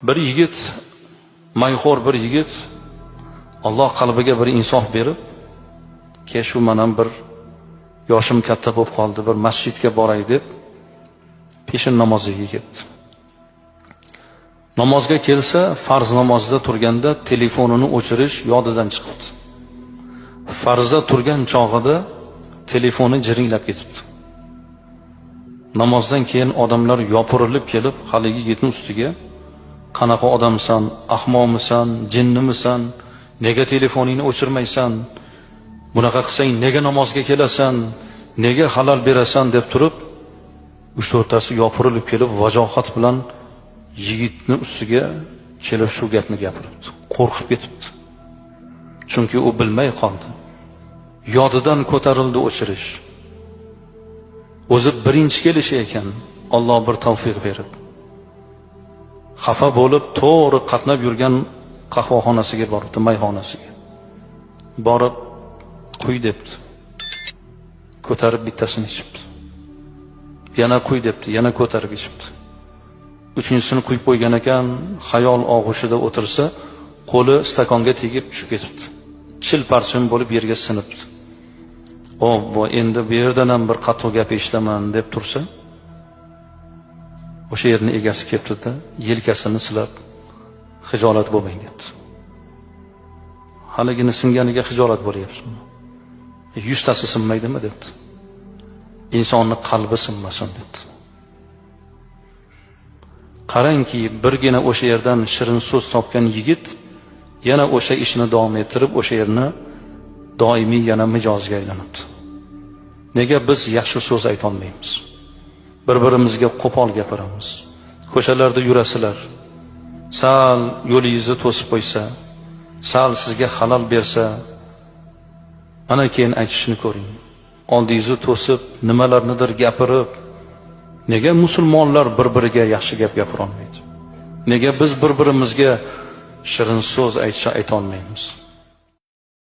Bir yigit, mayxo'r bir yigit Alloh qalbiga bir insof berib, shu menam bir yoshim katta bo'lib qoldi, bir masjidga boray deb peshin namoziga ketdi. Namozga kelsa, farz namozida turganda telefonini o'chirish yodidan chiqibdi. Farzda turgan chog'ida telefoni jiringlab ketibdi. Namozdan keyin odamlar yopirilib kelib, haligi yigitning ustiga qanaqa odamsan, ahmoqmisan, jinnimisan, nega telefoningni o'chirmaysan, bunaqa qilsang nega namozga kelasan, nega halol berasan deb turib, 3-4tasi yopirilib kelib vajohat bilan yigitning ustiga kelib shu gapni gapiribdi. Qo'rqib ketibdi. Chunki u bilmay qoldi. Yodidan ko'tarildi o'chirish. O'zi birinchi kelishi ekan, Alloh bir tavfiq berib. Xafa bo'lib, to'g'ri qatnab yurgan qahvaxonasiga boribdi, mayxonasiga. Borib, quy debdi. Ko'tarib bittasini ichibdi. Yana quy debdi, yana ko'tarib ichibdi. Uchinchisini quyib qo'ygan ekan, xayol og'ushida o'tirsa, qo'li stakonga tegib tushib ketibdi. Chil-parchin bo'lib yerga sinibdi. Bu endi bu yerdan ham bir qattiq gap eshitaman deb tursa, o'sha yerning egasi kelibdi-da, yelkasini silab, xijolat bo'lmang debdi. Haligini singaniga xijolat bo'lyapsizmi? 100tasi sinmaydimi debdi. Insonning qalbi sinmasin debdi. Qarangki, birgina o'sha yerdan shirin so'z topgan yigit yana o'sha ishni davom ettirib, o'sha yerni doimiy yana mijozga aylanibdi. Nega biz yaxshi so'z ayta olmaymiz? Bir-birimizga qo'pol gapiramiz. Ko'chalarda yurasizlar, sal yo'lingizni to'sib qo'ysa, sal sizga halol bersa, ana keyin aytishni ko'ring. Oldingizni to'sib, nimalarnidir gapirib, nega musulmonlar bir-biriga yaxshi gap gapira olmaydi? Nega biz bir-birimizga shirin so'z ayta olmaymiz?